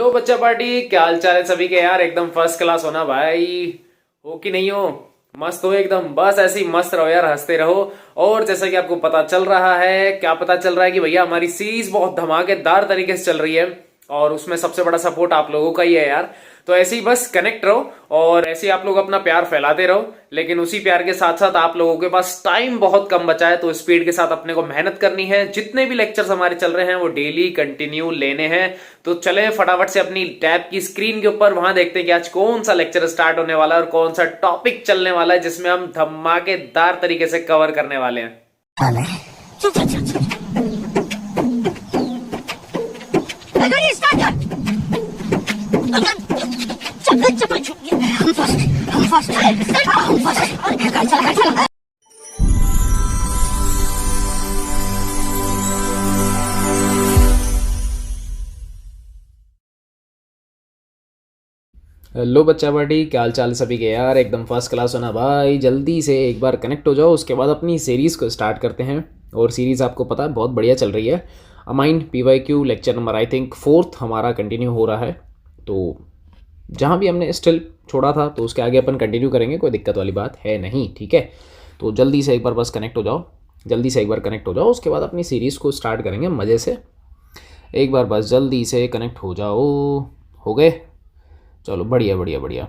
Hello बच्चा party, क्या हाल चाल है सभी के यार। एकदम फर्स्ट क्लास होना भाई। हो कि नहीं हो? मस्त हो एकदम। बस ऐसे ही मस्त रहो यार, हंसते रहो। और जैसा कि आपको पता चल रहा है, क्या पता चल रहा है कि भैया हमारी सीरीज बहुत धमाकेदार तरीके से चल रही है और उसमें सबसे बड़ा सपोर्ट आप लोगों का ही है यार। तो ऐसे ही बस कनेक्ट रहो और ऐसे ही आप लोग अपना प्यार फैलाते रहो। लेकिन उसी प्यार के साथ साथ आप लोगों के पास टाइम बहुत कम बचा है, तो स्पीड के साथ अपने को मेहनत करनी है। जितने भी लेक्चर्स हमारे चल रहे हैं वो डेली कंटिन्यू लेने हैं। तो चले फटाफट से अपनी टैब की स्क्रीन के ऊपर वहां देखते हैं कि आज कौन सा लेक्चर स्टार्ट होने वाला है और कौन सा टॉपिक चलने वाला है जिसमें हम धमाकेदार तरीके से कवर करने वाले हैं। हेलो बच्चा पार्टी, क्या हाल चाल सभी के यार। एकदम फर्स्ट क्लास होना भाई। जल्दी से एक बार कनेक्ट हो जाओ, उसके बाद अपनी सीरीज़ को स्टार्ट करते हैं। और सीरीज़ आपको पता है बहुत बढ़िया चल रही है। अमाइंड PYQ lecture number I think 4th हमारा कंटिन्यू हो रहा है। तो जहाँ भी हमने स्टिल छोड़ा था तो उसके आगे अपन कंटिन्यू करेंगे, कोई दिक्कत वाली बात है नहीं, ठीक है। तो जल्दी से एक बार बस कनेक्ट हो जाओ, जल्दी से एक बार कनेक्ट हो जाओ, उसके बाद अपनी सीरीज़ को स्टार्ट करेंगे मज़े से। एक बार बस जल्दी से कनेक्ट हो जाओ। हो गए? चलो बढ़िया बढ़िया बढ़िया।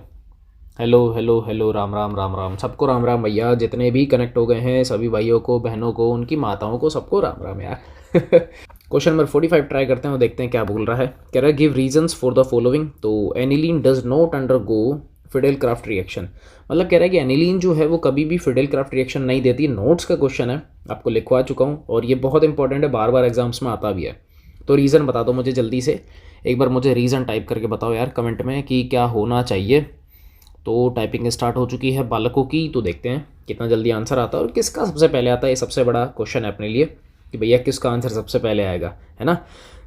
Hello hello hello, Ram Ram Ram Ram, सबको राम राम भैया। जितने भी कनेक्ट हो गए हैं सभी भाइयों को, बहनों को, उनकी माताओं को, सबको राम राम यार। क्वेश्चन नंबर 45 ट्राई करते हैं और देखते हैं क्या बोल रहा है। कह रहा है give reasons for the following. तो aniline does not undergo Friedel Crafts reaction. मतलब कह रहा है कि एनिलीन जो है वो कभी भी फिडेल क्राफ्ट रिएक्शन नहीं देती। नोट्स का क्वेश्चन है, आपको लिखवा चुका हूँ और ये बहुत इंपॉर्टेंट है, बार बार एग्जाम्स में आता भी है। तो रीज़न बता दो मुझे जल्दी से, एक बार मुझे रीज़न टाइप करके बताओ यार कमेंट में कि क्या होना चाहिए। तो टाइपिंग स्टार्ट हो चुकी है बालकों की, तो देखते हैं कितना जल्दी आंसर आता है और किसका सबसे पहले आता है। ये सबसे बड़ा क्वेश्चन है अपने लिए कि भैया किसका आंसर सबसे पहले आएगा, है ना।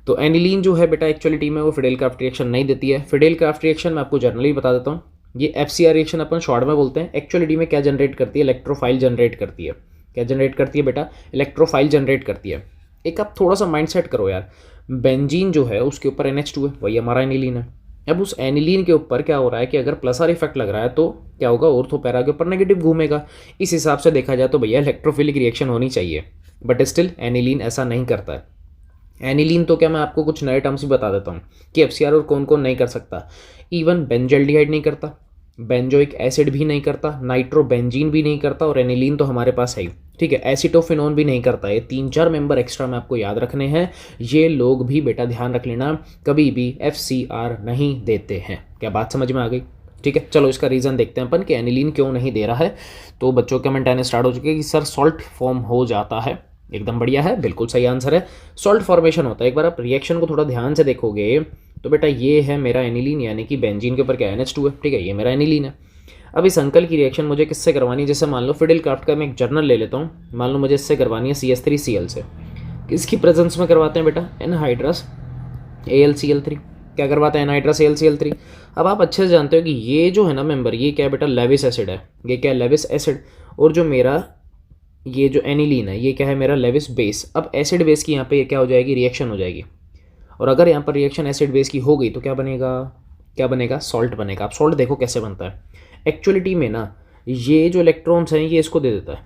तो एनिलीन जो है बेटा एक्चुअलिटी में वो फिडेल क्राफ्ट रिएक्शन नहीं देती है। फिडेल क्राफ्ट रिएक्शन मैं आपको जनरली बता देता हूँ, ये FCR रिएक्शन अपन शॉर्ट में बोलते हैं। एक्चुअलिटी में क्या जनरेट करती है? इलेक्ट्रोफाइल जनरेट करती है। क्या जनरेट करती है बेटा? इलेक्ट्रोफाइल जनरेट करती है। एक आप थोड़ा सा माइंड सेट करो यार, बेंजीन जो है उसके ऊपर NH2 है, वही हमारा एनिलीन है। अब उस एनिलीन के ऊपर क्या हो रहा है कि अगर प्लस आर इफेक्ट लग रहा है तो क्या होगा? ऑर्थो पैरा के ऊपर नेगेटिव घूमेगा। इस हिसाब से देखा जाए तो भैया इलेक्ट्रोफिलिक रिएक्शन होनी चाहिए, बट स्टिल एनिलीन ऐसा नहीं करता है। एनिलीन तो क्या, मैं आपको कुछ नए टर्म्स भी बता देता हूँ कि FCR और कौन कौन नहीं कर सकता। इवन बेंजल्डिहाइड नहीं करता, बेंजोइक एसिड भी नहीं करता, नाइट्रोबेंजीन भी नहीं करता, और एनिलीन तो हमारे पास है ही, ठीक है। एसिटोफिनोन भी नहीं करता। ये 3-4 मेंबर एक्स्ट्रा में आपको याद रखने हैं। ये लोग भी बेटा ध्यान रख लेना, कभी भी FCR नहीं देते हैं। क्या बात समझ में आ गई? ठीक है, चलो इसका रीज़न देखते हैं अपन कि एनिलीन क्यों नहीं दे रहा है। तो बच्चों के कमेंट आने स्टार्ट हो चुके हैं कि सर सॉल्ट फॉर्म हो जाता है। एकदम बढ़िया है, बिल्कुल सही आंसर है। सॉल्ट फॉर्मेशन होता है। एक बार आप रिएक्शन को थोड़ा ध्यान से देखोगे तो बेटा ये है मेरा एनिलीन, यानी कि बेंजीन के ऊपर क्या NH2 है, ठीक है, ये मेरा एनिलीन है। अब इस अंकल की रिएक्शन मुझे किससे करवानी है? जैसे मान लो फिडेल क्राफ्ट का मैं एक जर्नल ले लेता हूँ, मान लो मुझे इससे करवानी है CH3Cl से। किसकी प्रेजेंस में करवाते हैं बेटा? Anhydrous AlCl3। क्या करवाते हैं? Anhydrous AlCl3। अब आप अच्छे से जानते हो कि ये जो है ना मेंबर, ये क्या है बेटा? लेविस एसिड है। ये क्या है? Lewis acid. और जो मेरा ये जो एनिलीन है ये क्या है? मेरा लेविस बेस। अब एसिड बेस की यहाँ पे क्या हो जाएगी? रिएक्शन हो जाएगी। और अगर यहाँ पर रिएक्शन एसिड बेस की हो गई तो क्या बनेगा? क्या बनेगा? सॉल्ट बनेगा। आप सॉल्ट देखो कैसे बनता है। एक्चुअलिटी में ना ये जो इलेक्ट्रॉन्स हैं ये इसको दे देता है।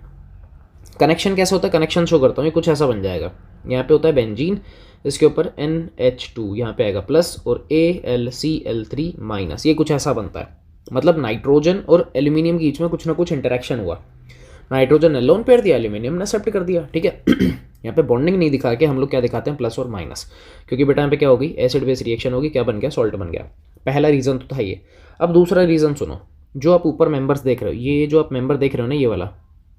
कनेक्शन कैसे होता है? कनेक्शन शो करता हूँ, ये कुछ ऐसा बन जाएगा। यहाँ पे होता है बेंजीन, इसके ऊपर NH2, यहाँ पे आएगा प्लस, और AlCl3 माइनस, ये कुछ ऐसा बनता है। मतलब नाइट्रोजन और एल्यूमिनियम के बीच में कुछ ना कुछ इंटरेक्शन हुआ। नाइट्रोजन ने लोन पेयर दिया, एल्यूमिनियम ने एक्सेप्ट कर दिया, ठीक है। यहाँ पे बॉन्डिंग नहीं दिखा के हम लोग क्या दिखाते हैं? प्लस और माइनस। क्योंकि बेटा यहाँ पे क्या होगी? एसिड बेस रिएक्शन होगी, क्या बन गया? सॉल्ट बन गया। पहला रीज़न तो था ये। अब दूसरा रीज़न सुनो। जो आप ऊपर मेंबर्स देख रहे हो, ये जो आप मेंबर देख रहे हो ना, ये वाला,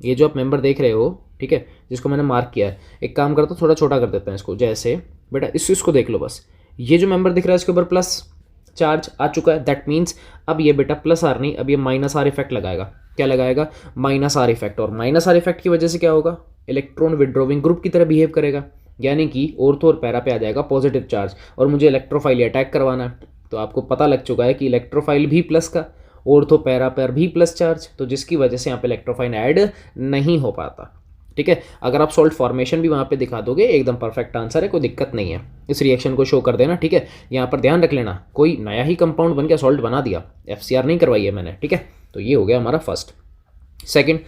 ये जो आप मेंबर देख रहे हो, ठीक है, जिसको मैंने मार्क किया है, एक काम करता हूँ थोड़ा छोटा कर देते हैं इसको। जैसे बेटा इसको देख लो बस, ये जो मेंबर दिख रहा है इसके ऊपर प्लस चार्ज आ चुका है। दैट मीन्स अब ये बेटा प्लस आर नहीं, अब ये माइनस आर इफेक्ट लगाएगा। क्या लगाएगा? Minus are effect. और माइनस आर इफेक्ट की वजह से क्या होगा? इलेक्ट्रॉन विड्रॉविंग ग्रुप की तरह बिहेव करेगा, यानी कि ऑर्थो और पैरा पे आ जाएगा पॉजिटिव चार्ज, और मुझे इलेक्ट्रोफाइल अटैक करवाना है। तो आपको पता लग चुका है कि इलेक्ट्रोफाइल भी प्लस का, ऑर्थो पैरा पर भी प्लस चार्ज, तो जिसकी वजह से यहाँ पे इलेक्ट्रोफाइल ऐड नहीं हो पाता। ठीक है। अगर आप सॉल्ट फॉर्मेशन भी वहाँ पे दिखा दोगे एकदम परफेक्ट आंसर है, कोई दिक्कत नहीं है। इस रिएक्शन को शो कर देना, ठीक है। यहाँ पर ध्यान रख लेना, कोई नया ही कंपाउंड बन के सॉल्ट बना दिया, FCR नहीं करवाई है मैंने, ठीक है। तो ये हो गया हमारा फर्स्ट। सेकंड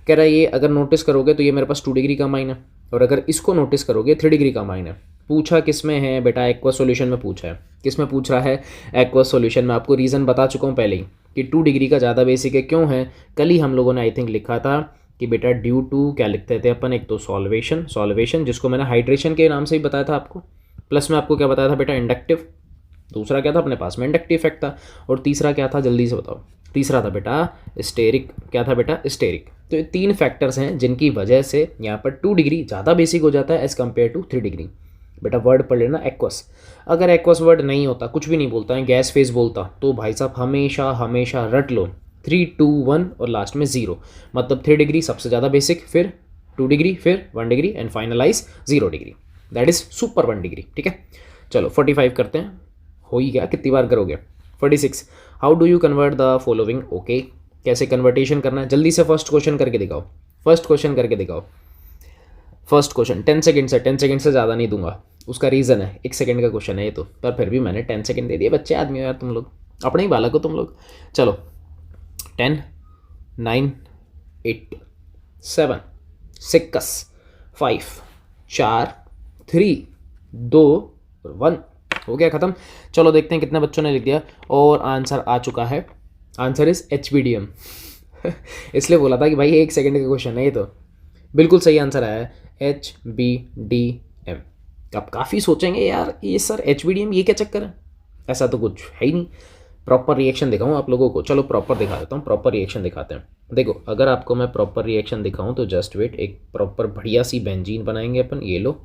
कह रहा है ये अगर नोटिस करोगे तो ये मेरे पास 2 डिग्री का माइन है, और अगर इसको नोटिस करोगे 3 डिग्री का माइन है। पूछा किस में है बेटा, एक्वस सॉल्यूशन में पूछा है। किस में पूछ रहा है, एक्वस सॉल्यूशन में। आपको रीज़न बता चुका हूँ पहले ही कि 2 डिग्री का ज़्यादा बेसिक है। क्यों है, कल ही हम लोगों ने आई थिंक लिखा था कि बेटा ड्यू टू, क्या लिखते थे अपन, एक तो सॉल्वेशन जिसको मैंने हाइड्रेशन के नाम से ही बताया था आपको, प्लस में आपको क्या बताया था बेटा, इंडक्टिव। दूसरा क्या था अपने पास में, इंडक्टिव इफेक्ट था। और तीसरा क्या था, जल्दी से बताओ। तीसरा था बेटा स्टेरिक। क्या था बेटा, स्टेरिक। तो ये 3 फैक्टर्स हैं जिनकी वजह से यहाँ पर 2 डिग्री ज़्यादा बेसिक हो जाता है एज़ कम्पेयर टू 3 डिग्री। बेटा वर्ड पढ़ लेना एक्वस। अगर एक्वस वर्ड नहीं होता, कुछ भी नहीं बोलता है, गैस फेज बोलता, तो भाई साहब हमेशा हमेशा रट लो 3 2 1 और लास्ट में 0, मतलब 3 डिग्री सबसे ज़्यादा बेसिक, फिर 2 डिग्री, फिर 1 degree and finalise 0 degree, that is super 1 degree, ठीक है। चलो 45 करते हैं, हो ही गया, कितनी बार करोगे। 46 how do you convert the following, okay. कैसे कन्वर्टेशन करना है, जल्दी से फर्स्ट क्वेश्चन करके दिखाओ। फर्स्ट क्वेश्चन करके दिखाओ। फर्स्ट क्वेश्चन 10 सेकंड से, 10 सेकंड से ज़्यादा नहीं दूंगा। उसका रीज़न है 1 सेकंड का क्वेश्चन है ये तो, पर फिर भी मैंने 10 सेकंड दे दिए। बच्चे आदमी हो यार तुम लोग, अपने ही बालक हो तुम लोग। चलो 10 9 8 7 6 5 4 3 2 1 हो गया ख़त्म। चलो देखते हैं कितने बच्चों ने लिख दिया, और आंसर आ चुका है। Answer is HBDM। इसलिए बोला था कि भाई 1 सेकंड का क्वेश्चन है ये तो। बिल्कुल सही आंसर आया है HBDM। अब काफ़ी सोचेंगे यार ये सर HBDM ये क्या चक्कर है, ऐसा तो कुछ है ही नहीं। प्रॉपर रिएक्शन दिखाऊँ आप लोगों को, चलो प्रॉपर दिखा देता हूँ, प्रॉपर रिएक्शन दिखाते हैं। देखो अगर आपको मैं प्रॉपर रिएक्शन दिखाऊँ तो जस्ट वेट, एक प्रॉपर बढ़िया सी बेंजीन बनाएंगे अपन। ये लो,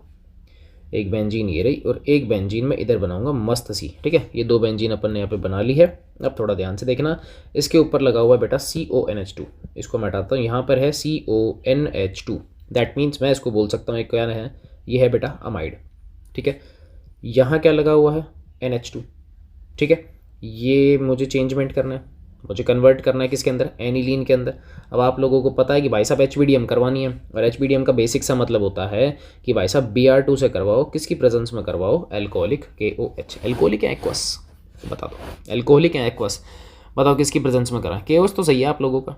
एक बेंजीन ये रही, और एक बेंजीन में इधर बनाऊंगा मस्त सी, ठीक है। ये 2 बेंजीन अपन ने यहाँ पे बना ली है। अब थोड़ा ध्यान से देखना, इसके ऊपर लगा हुआ है बेटा CONH2, इसको मैं हटाता हूँ। यहाँ पर है CONH2, दैट मीन्स मैं इसको बोल सकता हूँ एक क्या है, ये है बेटा अमाइड, ठीक है। यहाँ क्या लगा हुआ है, NH2, ठीक है। ये मुझे चेंजमेंट करना है, मुझे कन्वर्ट करना है किसके अंदर, एनिलीन के अंदर। अब आप लोगों को पता है कि भाई साहब HBDM करवानी है, और HBDM का बेसिक सा मतलब होता है कि भाई साहब Br2 से करवाओ, किसकी प्रेजेंस में करवाओ, एल्कोहलिक KOH। एल्कोहलिक या एक्वस बता दो, एल्कोहलिक या एक्वस बताओ किसकी प्रेजेंस में करा। KOH तो सही है आप लोगों का,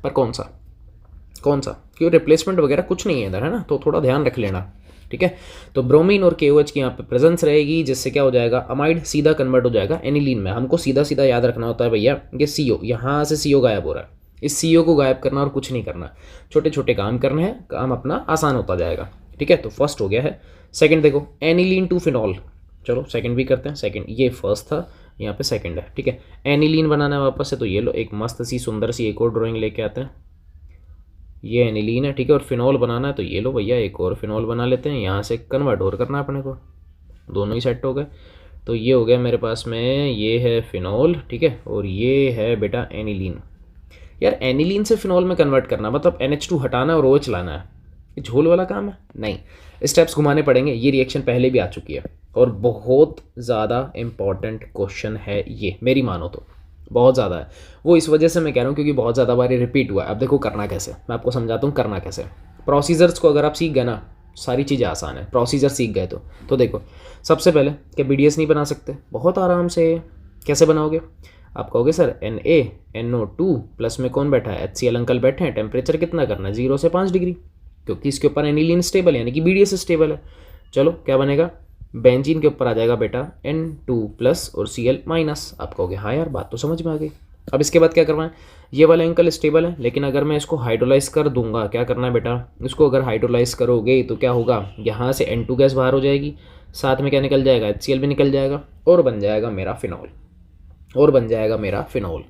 पर कौन सा क्यों, रिप्लेसमेंट वगैरह कुछ नहीं है इधर, है ना, तो थोड़ा ध्यान रख लेना, ठीक है। तो ब्रोमीन और KOH की यहाँ पे प्रेजेंस रहेगी, जिससे क्या हो जाएगा, अमाइड सीधा कन्वर्ट हो जाएगा एनिलीन में। हमको सीधा सीधा याद रखना होता है भैया, ये CO, यहाँ से CO गायब हो रहा है, इस CO को गायब करना और कुछ नहीं करना, छोटे छोटे काम करने हैं, काम अपना आसान होता जाएगा, ठीक है। तो फर्स्ट हो गया है। सेकंड देखो, एनिलीन टू फिनॉल, चलो सेकंड भी करते हैं। सेकंड, ये फर्स्ट था, यहाँ पे सेकंड है, ठीक है। एनिलीन बनाना है वापस से, तो ये लो एक मस्त सी सुंदर सी एक और ड्राइंग लेके आते हैं। ये एनिलीन है, ठीक है। और फिनॉल बनाना है, तो ये लो भैया एक और फिनॉल बना लेते हैं। यहाँ से कन्वर्ट और करना है अपने को, दोनों ही सेट हो गए। तो ये हो गया मेरे पास में, ये है फिनॉल, ठीक है, और ये है बेटा एनिलीन। यार एनिलीन से फिनॉल में कन्वर्ट करना मतलब NH2 हटाना और OH लाना है, ये झोल वाला काम है नहीं, स्टेप्स घुमाने पड़ेंगे। ये रिएक्शन पहले भी आ चुकी है, और बहुत ज़्यादा इंपॉर्टेंट क्वेश्चन है ये, मेरी मानो तो बहुत ज़्यादा है। वो इस वजह से मैं कह रहा हूँ क्योंकि बहुत ज़्यादा बार रिपीट हुआ है। अब देखो करना कैसे, मैं आपको समझाता हूँ करना कैसे। प्रोसीजर्स को अगर आप सीख गए ना, सारी चीज़ें आसान है, प्रोसीजर सीख गए तो देखो सबसे पहले क्या BDS नहीं बना सकते, बहुत आराम से। कैसे बनाओगे, आप कहोगे सर NaNO2 प्लस में कौन बैठा है, HCl अंकल बैठे हैं, टेम्परेचर कितना करना है, 0 से 5 डिग्री, क्योंकि इसके ऊपर एनिलीन स्टेबल है, यानी कि BDS स्टेबल है। चलो क्या बनेगा, बेंजीन के ऊपर आ जाएगा बेटा N2 प्लस और Cl माइनस। आप कहोगे हाँ यार बात तो समझ में आ गई। अब इसके बाद क्या करवाएं, ये वाला एंकल स्टेबल है, लेकिन अगर मैं इसको हाइड्रोलाइज कर दूंगा, क्या करना है बेटा, इसको अगर हाइड्रोलाइज करोगे तो क्या होगा, यहाँ से N2 गैस बाहर हो जाएगी, साथ में क्या निकल जाएगा, HCl भी निकल जाएगा, और बन जाएगा मेरा फिनॉल, और बन जाएगा मेरा फिनॉल।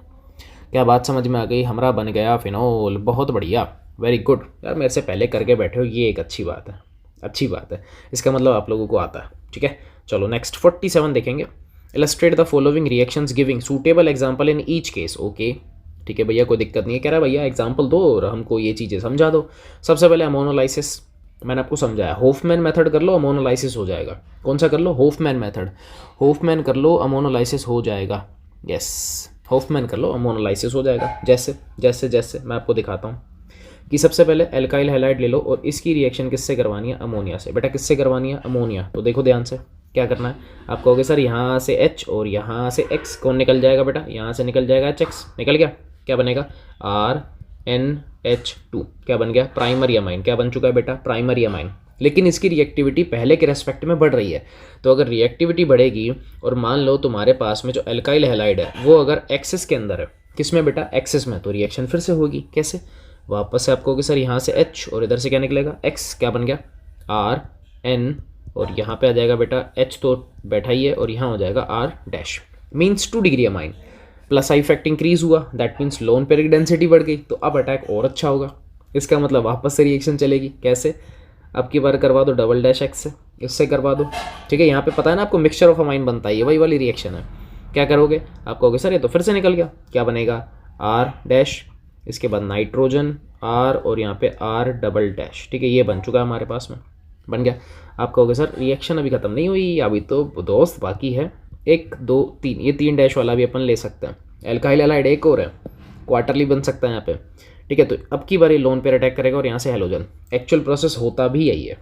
क्या बात समझ में आ गई, हमारा बन गया फिनॉल, बहुत बढ़िया, वेरी गुड। यार मेरे से पहले करके बैठे हो, ये एक अच्छी बात है, अच्छी बात है, इसका मतलब आप लोगों को आता है, ठीक है। चलो नेक्स्ट 47 देखेंगे। Illustrate the following reactions giving suitable example in each case, okay ठीक है भैया, कोई दिक्कत नहीं है। कह रहा है भैया एग्जांपल दो और हमको ये चीज़ें समझा दो। सबसे पहले अमोनोलाइसिस, मैंने आपको समझाया, होफमैन मेथड कर लो अमोनोलाइसिस हो जाएगा। कौन सा कर लो, होफमैन मेथड, होफमैन कर लो अमोनोलाइसिस हो जाएगा, यस होफमैन कर लो अमोनोलाइसिस हो जाएगा। जैसे जैसे जैसे मैं आपको दिखाता हूँ, कि सबसे पहले एल्काइल हैलाइड ले लो और इसकी रिएक्शन किससे करवानी है, अमोनिया से। बेटा किससे करवानी है, अमोनिया। तो देखो ध्यान से क्या करना है, आप कहोगे सर यहाँ से H और यहाँ से X कौन निकल जाएगा बेटा, यहाँ से निकल जाएगा HX, निकल गया, क्या बनेगा RNH2, क्या बन गया, प्राइमरी अमाइन। क्या बन चुका है बेटा, प्राइमरी अमाइन। लेकिन इसकी रिएक्टिविटी पहले के रेस्पेक्ट में बढ़ रही है। तो अगर रिएक्टिविटी बढ़ेगी और मान लो तुम्हारे पास में जो एल्काइल हैलाइड है वो अगर एक्सिस के अंदर है, किस में बेटा, एक्सिस में, तो रिएक्शन फिर से होगी। कैसे, वापस से आपको सर यहाँ से H और इधर से क्या निकलेगा X, क्या बन गया RN, और यहाँ पे आ जाएगा बेटा H तो बैठा ही है और यहाँ हो जाएगा R dash, means 2 degree amine. Plus I effect increase हुआ, दैट मीन्स लोन पेरिक डेंसिटी बढ़ गई, तो अब अटैक और अच्छा होगा। इसका मतलब वापस से रिएक्शन चलेगी। कैसे, अब की बार करवा दो डबल डैश X से, इससे करवा दो, ठीक है। यहाँ पे पता है ना आपको मिक्सचर ऑफ अमाइन बनता है, ये वही वाली रिएक्शन है। क्या करोगे, आप कहोगे सर ये तो फिर से निकल गया, क्या बनेगा R डैश, इसके बाद नाइट्रोजन R और यहाँ पे R डबल डैश, ठीक है। ये बन चुका है हमारे पास में, बन गया। आप कहोगे सर रिएक्शन अभी ख़त्म नहीं हुई, अभी तो दोस्त बाकी है 1 2 3, ये 3 डैश वाला भी अपन ले सकते हैं। एल्काइल हैलाइड एक और है, क्वार्टरली बन सकता है यहाँ पे, ठीक है। तो अब की बार ये लोन पेयर अटैक करेगा और यहाँ से हैलोजन। एक्चुअल प्रोसेस होता भी यही है,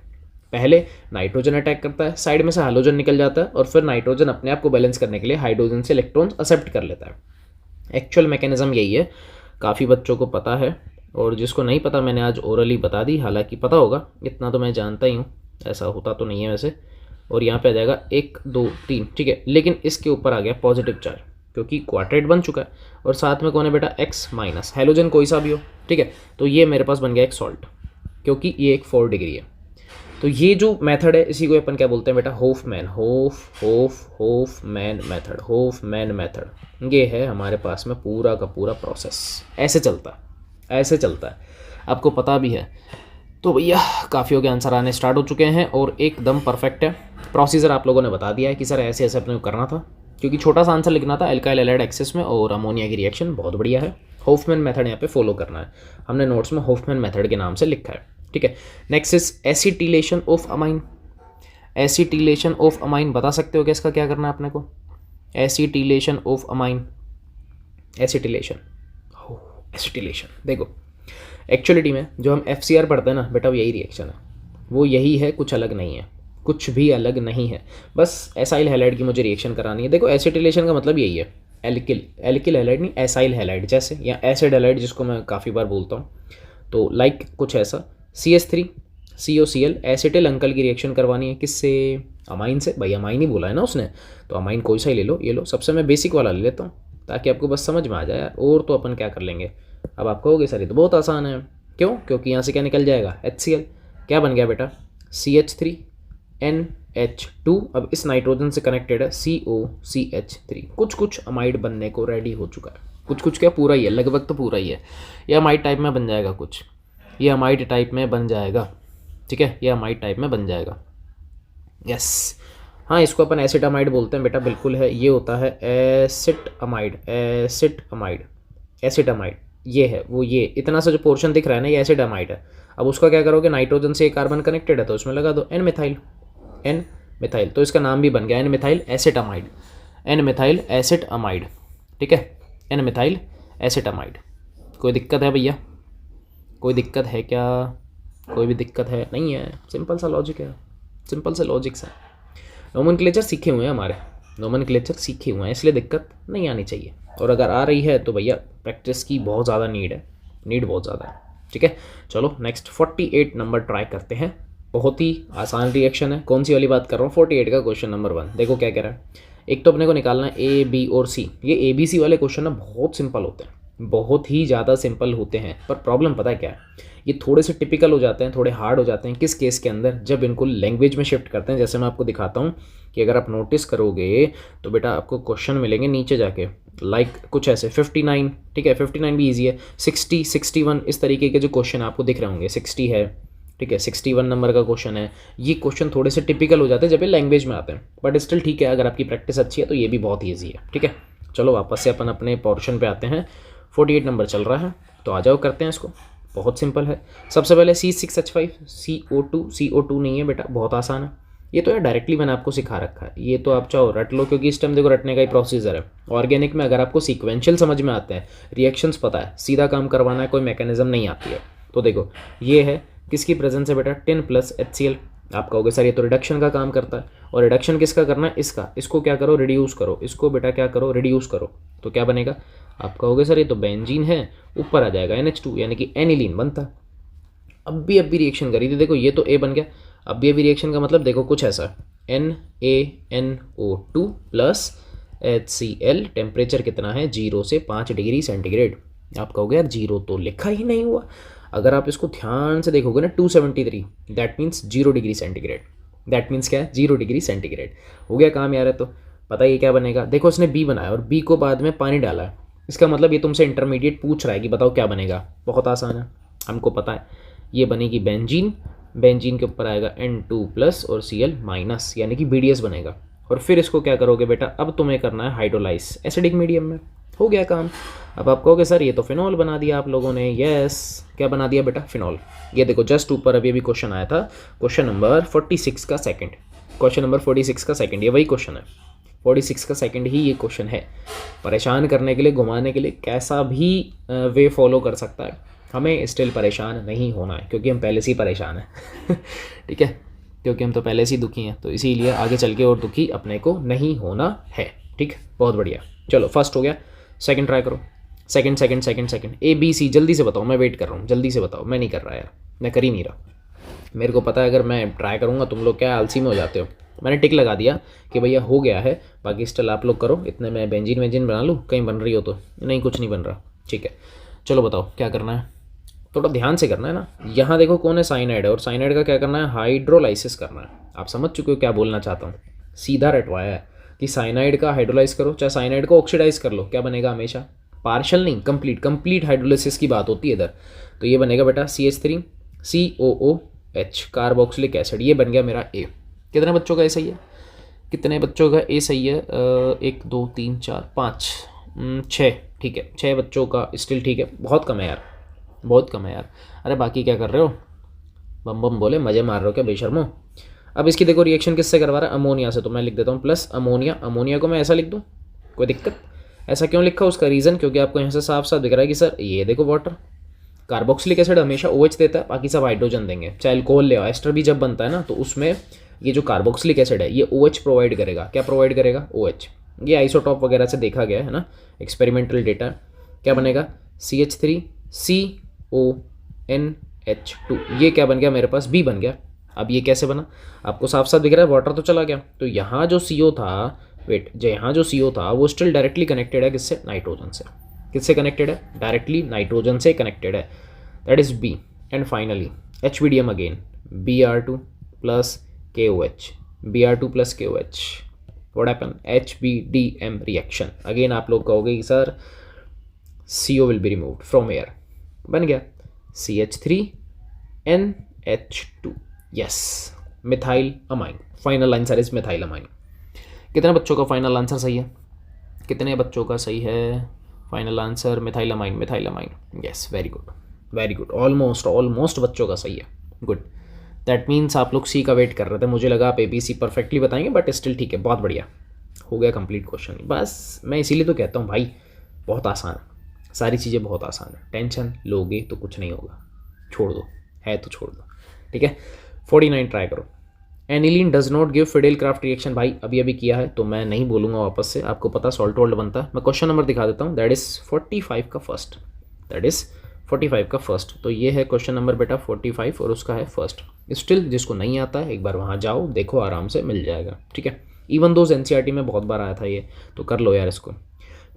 पहले नाइट्रोजन अटैक करता है, साइड में से हैलोजन निकल जाता है और फिर नाइट्रोजन अपने आप को बैलेंस करने के लिए हाइड्रोजन से इलेक्ट्रॉन्स एक्सेप्ट कर लेता है। एक्चुअल मैकेनिज्म यही है, काफ़ी बच्चों को पता है और जिसको नहीं पता मैंने आज ओरली बता दी, हालांकि पता होगा, इतना तो मैं जानता ही हूँ, ऐसा होता तो नहीं है वैसे। और यहाँ पे आ जाएगा 1 2 3, ठीक है। लेकिन इसके ऊपर आ गया पॉजिटिव चार्ज क्योंकि क्वार्टेट बन चुका है और साथ में कौन है बेटा X माइनस, हैलोजन कोई सा भी हो, ठीक है। तो ये मेरे पास बन गया एक सॉल्ट क्योंकि ये एक 4 डिग्री है। तो ये जो मेथड है इसी को अपन क्या बोलते हैं बेटा, Hofmann, Hofmann method, Hofmann method. ये है हमारे पास में पूरा का पूरा प्रोसेस, ऐसे चलता है, ऐसे चलता है, आपको पता भी है। तो भैया काफ़ी हो गए, आंसर आने स्टार्ट हो चुके हैं और एकदम परफेक्ट है। प्रोसीजर आप लोगों ने बता दिया है कि सर ऐसे ऐसे अपने को करना था, क्योंकि छोटा सा आंसर लिखना था, एल्काइल हैलाइड एक्सिस में और अमोनिया की रिएक्शन बहुत बढ़िया है। होफमैन मेथड यहाँ पे फॉलो करना है, हमने नोट्स में होफमैन मेथड के नाम से लिखा है, ठीक है। Next is acetylation of amine. Acetylation of amine बता सकते हो क्या इसका क्या करना है अपने को, acetylation of amine, acetylation, acetylation. देखो एक्चुअलिटी में जो हम FCR पढ़ते हैं ना बेटा, वो यही रिएक्शन है, वो यही है, कुछ अलग नहीं है, कुछ भी अलग नहीं है। बस एसाइल हैलाइड की मुझे रिएक्शन करानी है। देखो एसिटिलेशन का मतलब यही है, एल्किल हैलाइड नहीं, एसाइल हैलाइड, जैसे या एसिड हैलाइड जिसको मैं काफ़ी बार बोलता हूँ। तो लाइक कुछ ऐसा CH3 COCl एसिटिल अंकल की रिएक्शन करवानी है, किससे, अमाइन से। भाई अमाइन ही बोला है ना उसने, तो अमाइन कोई सा ही ले लो, ये लो। सबसे मैं बेसिक वाला ले लेता हूँ ताकि आपको बस समझ में आ जाए, और तो अपन क्या कर लेंगे। अब आप कहोगे सर ये तो बहुत आसान है, क्यों, क्योंकि यहाँ से क्या निकल जाएगा HCl, क्या बन गया बेटा CH3NH2। अब इस नाइट्रोजन से कनेक्टेड है COCH3। कुछ कुछ अमाइड बनने को रेडी हो चुका है, कुछ कुछ क्या पूरा ही है, लगभग तो पूरा ही है। ये अमाइड टाइप में बन जाएगा कुछ, ये अमाइड टाइप में बन जाएगा, ठीक है, ये अमाइड टाइप में बन जाएगा, यस। हाँ इसको अपन एसिड अमाइड बोलते हैं बेटा, बिल्कुल है, ये होता है acid amide, acid amide, acid amide, ये है वो, ये इतना सा जो पोर्शन दिख रहा है ना ये एसिड अमाइड है। अब उसका क्या करोगे, नाइट्रोजन से कार्बन कनेक्टेड है तो उसमें लगा दो N मिथाइल, N मिथाइल, तो इसका नाम भी बन गया N methyl acid amide, N methyl acid amide, ठीक है, N मिथाइल एसिड अमाइड। कोई दिक्कत है भैया, कोई दिक्कत है क्या, कोई भी दिक्कत है नहीं है, सिंपल सा लॉजिक है, सिंपल से लॉजिक्स है। नोमेनक्लेचर सीखे हुए हैं हमारे, नोमेनक्लेचर सीखे हुए हैं, इसलिए दिक्कत नहीं आनी चाहिए। और अगर आ रही है तो भैया प्रैक्टिस की बहुत ज़्यादा नीड है, नीड बहुत ज़्यादा है, ठीक है। चलो नेक्स्ट 48 नंबर ट्राई करते हैं। बहुत ही आसान रिएक्शन है, कौन सी वाली बात कर रहा हूँ, 48 का क्वेश्चन नंबर 1। देखो क्या कह रहा है, एक तो अपने को निकालना है A B और C। ये ABC वाले क्वेश्चन ना बहुत सिंपल होते हैं, बहुत ही ज़्यादा सिंपल होते हैं, पर प्रॉब्लम पता है क्या है, ये थोड़े से टिपिकल हो जाते हैं, थोड़े हार्ड हो जाते हैं। किस केस के अंदर, जब इनको लैंग्वेज में शिफ्ट करते हैं। जैसे मैं आपको दिखाता हूँ कि अगर आप नोटिस करोगे तो बेटा आपको क्वेश्चन मिलेंगे नीचे जाके, लाइक कुछ ऐसे 59, ठीक है, 59 भी ईजी है, 60 61 इस तरीके के जो क्वेश्चन आपको दिख रहे होंगे, 60 है, ठीक है, 61 नंबर का क्वेश्चन है। ये क्वेश्चन थोड़े से टिपिकल हो जाते हैं जब ये लैंग्वेज में आते हैं, बट स्टिल ठीक है, अगर आपकी प्रैक्टिस अच्छी है तो ये भी बहुत ईजी है, ठीक है। चलो वापस से अपन अपने पोर्शन पे आते हैं, 48 नंबर चल रहा है, तो आ जाओ करते हैं इसको। बहुत सिंपल है, सबसे पहले C6H5 CO2 नहीं है बेटा, बहुत आसान है। ये तो यार डायरेक्टली मैंने आपको सिखा रखा है, ये तो आप चाहो रट लो, क्योंकि इस टाइम देखो रटने का ही प्रोसीजर है। ऑर्गेनिक में अगर आपको सीक्वेंशियल समझ में आता है, रिएक्शंस पता है, सीधा काम करवाना है, कोई मैकेनिज्म नहीं आती है, तो देखो ये है किसकी प्रेजेंस है बेटा, 10 प्लस HCl। आप कहोगे सर ये तो रिडक्शन का काम करता है, और रिडक्शन किसका करना है, इसका। इसको क्या करो, रिड्यूस करो, इसको बेटा क्या करो, रिड्यूस करो। तो क्या बनेगा, आप कहोगे सर ये तो बेंजीन है, ऊपर आ जाएगा NH2 यानी कि एनिलीन बनता है। अब भी रिएक्शन करी थी, देखो ये तो A बन गया। अब भी रिएक्शन का मतलब देखो कुछ ऐसा, NaNO2 प्लस HCl, टेम्परेचर कितना है 0 से 5 डिग्री सेंटीग्रेड। आप कहोगे यार 0 तो लिखा ही नहीं हुआ। अगर आप इसको ध्यान से देखोगे ना 273, that means 0 degree centigrade. That means क्या है, 0 डिग्री सेंटीग्रेड। हो गया काम यार है। तो पता ये क्या बनेगा, देखो इसने B बनाया और B को बाद में पानी डाला है, इसका मतलब ये तुमसे इंटरमीडिएट पूछ रहा है कि बताओ क्या बनेगा। बहुत आसान है, हमको पता है ये बनेगी बेंजीन। बेंजीन के ऊपर आएगा N2 प्लस और Cl माइनस यानी कि BDS बनेगा। और फिर इसको क्या करोगे बेटा, अब तुम्हें करना है हाइड्रोलाइज एसिडिक मीडियम में। हो गया काम। अब आप कहोगे सर ये तो फिनॉल बना दिया आप लोगों ने। यस, क्या बना दिया बेटा, फिनॉल। ये देखो जस्ट ऊपर अभी क्वेश्चन आया था, क्वेश्चन नंबर 46 का सेकंड, क्वेश्चन नंबर 46 का सेकंड, ये वही क्वेश्चन है। 46 का सेकंड ही ये क्वेश्चन है। परेशान करने के लिए, घुमाने के लिए, कैसा भी वे फॉलो कर सकता है, हमें स्टिल परेशान नहीं होना है क्योंकि हम पहले से ही परेशान हैं। ठीक है, क्योंकि हम तो पहले से ही दुखी हैं, तो इसीलिए आगे चल के और दुखी अपने को नहीं होना है। ठीक, बहुत बढ़िया। चलो फर्स्ट हो गया, सेकंड ट्राई करो। Second second second second ABC, जल्दी से बताओ, मैं वेट कर रहा हूँ, जल्दी से बताओ। मैं नहीं कर रहा यार, मैं कर ही नहीं रहा। मेरे को पता है अगर मैं ट्राई करूँगा तुम लोग क्या आलसी में हो जाते हो। मैंने टिक लगा दिया कि भैया हो गया है, बाकी स्टिल आप लोग करो। इतने मैं बेंजीन वेंजीन बना लूँ, कहीं बन रही हो तो। नहीं, कुछ नहीं बन रहा। ठीक है, चलो बताओ क्या करना है, थोड़ा ध्यान से करना है ना। यहाँ देखो कौन है, साइनाइड है, और साइनाइड का क्या करना है, हाइड्रोलाइसिस करना है। आप समझ चुके हो क्या बोलना चाहता हूँ, सीधा रटवाया है कि साइनाइड का हाइड्रोलाइज करो, चाहे साइनाइड को ऑक्सीडाइज कर लो, क्या बनेगा हमेशा, पार्शल नहीं कंप्लीट हाइड्रोलाइसिस की बात होती है इधर। तो ये बनेगा बेटा CH3 COOH, कार्बोक्सिलिक एसिड। ये बन गया मेरा A। कितने बच्चों का A सही है, कितने बच्चों का A सही है, 1 2 3 4 5 6, ठीक है 6 बच्चों का स्टिल ठीक है। बहुत कम है यार, बहुत कम है यार। अरे बाकी क्या कर रहे हो, बम बम बोले, मज़े मार रहे हो क्या बेशर्मो। अब इसकी देखो रिएक्शन किससे करवा रहा है, अमोनिया से। तो मैं लिख देता हूँ प्लस अमोनिया। अमोनिया को मैं ऐसा लिख दूँ, कोई दिक्कत। ऐसा क्यों लिखा, उसका रीज़न क्योंकि आपको यहाँ से साफ साफ दिख रहा है कि सर ये देखो वाटर, कार्बोक्सिलिक एसिड हमेशा OH देता है, बाकी सब हाइड्रोजन देंगे। चाहे अल्कोहल ले आओ, एस्टर भी जब बनता है ना, तो उसमें ये जो कार्बोक्सिलिक एसिड है ये OH प्रोवाइड करेगा। क्या प्रोवाइड करेगा, OH। ये आइसोटॉप वगैरह से देखा गया है ना, एक्सपेरिमेंटल डेटा। क्या बनेगा, CH3 CONH2, ये क्या बन गया मेरे पास, B बन गया। अब ये कैसे बना, आपको साफ साफ दिख रहा है, वाटर तो चला गया। तो यहाँ जो CO था, वेट, जो यहाँ जो CO था वो स्टिल डायरेक्टली कनेक्टेड है किससे, नाइट्रोजन से। किससे कनेक्टेड है, डायरेक्टली नाइट्रोजन से कनेक्टेड है, that is B। And finally HBDM again, Br2 plus KOH, Br2 plus KOH, what happen, HBDM reaction. Again आप लोग कहोगे कि sir CO will be removed from air, बन गया CH3NH2, yes, methyl amine. Final answer is methyl amine. कितने बच्चों का final answer सही है, कितने बच्चों का सही है final answer, methyl amine, methyl amine. Yes, very good very good, almost बच्चों का सही है, गुड। दैट मीन्स आप लोग C का वेट कर रहे थे, मुझे लगा आप ABC परफेक्टली बताएंगे, बट स्टिल ठीक है, बहुत बढ़िया हो गया कंप्लीट क्वेश्चन। बस मैं इसीलिए तो कहता हूँ भाई, बहुत आसान है, सारी चीज़ें बहुत आसान है। टेंशन लोगे तो कुछ नहीं होगा, छोड़ दो, है तो छोड़ दो। ठीक है, 49 ट्राई करो। Aniline does not give Fidel Crafts reaction, भाई अभी अभी किया है तो मैं नहीं बोलूँगा वापस से, आपको पता सॉल्ट वोल्ट बनता है। मैं क्वेश्चन नंबर दिखा देता हूँ, दैट इज़ 45 का फर्स्ट, दैट इज़ 45 का फर्स्ट। तो ये है क्वेश्चन नंबर बेटा 45 और उसका है फर्स्ट। स्टिल जिसको नहीं आता है एक बार वहाँ जाओ, देखो आराम से मिल जाएगा। ठीक है, इवन दोज NCERT में बहुत बार आया था ये, तो कर लो यार इसको।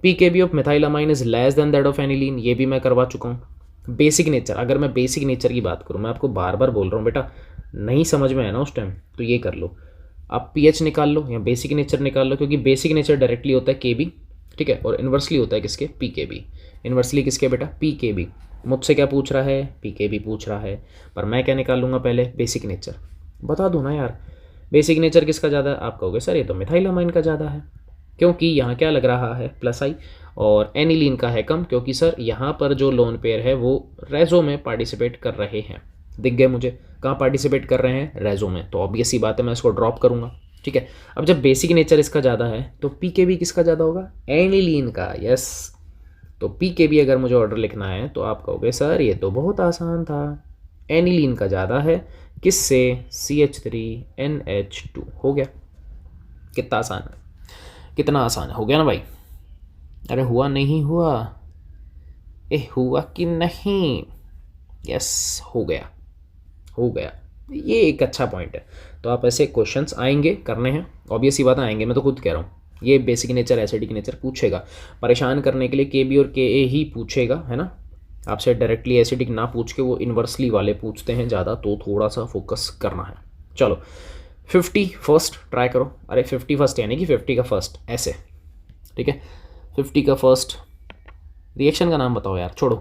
PKB of methylamine is less than that of aniline, ये भी मैं करवा चुका हूँ। बेसिक नेचर, अगर मैं बेसिक नेचर की बात करूँ, मैं आपको बार बार बोल रहा हूँ बेटा, नहीं समझ में है ना उस टाइम, तो ये कर लो, आप pH निकाल लो या बेसिक नेचर निकाल लो, क्योंकि बेसिक नेचर डायरेक्टली होता है KB, ठीक है, और इन्वर्सली होता है किसके, PKB। इन्वर्सली किसके बेटा, PKB। मुझसे क्या पूछ रहा है, PKB पूछ रहा है, पर मैं क्या निकाल लूँगा पहले, बेसिक नेचर। बता दो ना यार, बेसिक नेचर किसका ज़्यादा है, आप कहोगे सर ये तो मिथाइलामाइन का ज़्यादा है, क्योंकि यहाँ क्या लग रहा है +I, और एनिलीन का है कम, क्योंकि सर यहाँ पर जो लोन पेयर है वो रेजो में पार्टिसिपेट कर रहे हैं। दिख गए मुझे, कहाँ पार्टिसिपेट कर रहे हैं, रेजो में, तो ऑब्वियस ही बात है मैं इसको ड्रॉप करूँगा। ठीक है, अब जब बेसिक नेचर इसका ज़्यादा है तो PKB किसका ज़्यादा होगा, एनिलीन का। यस, तो पी के भी अगर मुझे ऑर्डर लिखना है तो आप कहोगे सर ये तो बहुत आसान था, एनिलीन का ज़्यादा है, किससे, CH3NH2। हो गया, कितना आसान है, कितना आसान है, हो गया ना भाई। अरे हुआ नहीं हुआ, हुआ कि नहीं, यस हो गया, हो गया। ये एक अच्छा पॉइंट है। तो आप ऐसे क्वेश्चंस आएंगे करने हैं, ऑब्वियस ही बात आएंगे, मैं तो खुद कह रहा हूँ। ये बेसिक नेचर एसिडिक नेचर पूछेगा, परेशान करने के लिए के बी और के ए ही पूछेगा, है ना। आपसे डायरेक्टली एसिडिक ना पूछ के वो इन्वर्सली वाले पूछते हैं ज़्यादा, तो थोड़ा सा फोकस करना है। चलो 50 फर्स्ट ट्राई करो। अरे 50 फर्स्ट यानी कि 50 का फर्स्ट ऐसे, ठीक है। 50 का फर्स्ट रिएक्शन का नाम बताओ यार, छोड़ो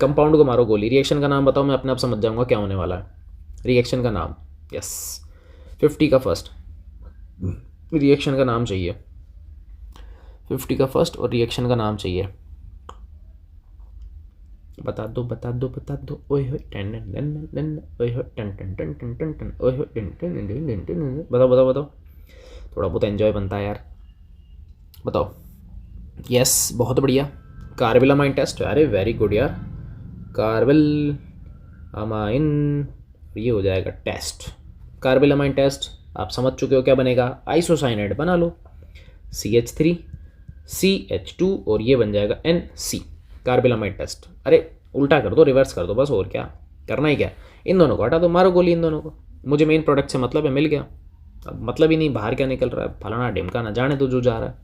कंपाउंड को मारो गोली, रिएक्शन का नाम बताओ, मैं अपने आप समझ जाऊँगा क्या होने वाला है। रिएक्शन का नाम, यस 50 का फर्स्ट रिएक्शन का नाम चाहिए, 50 का फर्स्ट और रिएक्शन का नाम चाहिए। बता दो बता दो बता दो, ओए हो टन टन टन, ओए हो टन टन टन टन टन टन, ओए हो टन टन टन टन, बताओ बताओ बताओ, थोड़ा बहुत एंजॉय बनता है यार, बताओ। यस बहुत बढ़िया, कार्बिलामाइन टेस्ट, अरे वेरी गुड यार, कार्बिल अमाइन, ये हो जाएगा टेस्ट, कार्बिलामाइन टेस्ट। आप समझ चुके हो क्या बनेगा, आइसोसाइनाइड बना लो, CH3 CH2 और ये बन जाएगा NC, कार्बिलामाइड टेस्ट। अरे उल्टा कर दो, रिवर्स कर दो बस, और क्या करना ही क्या, इन दोनों को हटा दो, मारो गोली इन दोनों को, मुझे मेन प्रोडक्ट से मतलब है, मिल गया। अब मतलब ही नहीं बाहर क्या निकल रहा है, फलाना ढिमका, जाने तो जो जा रहा है,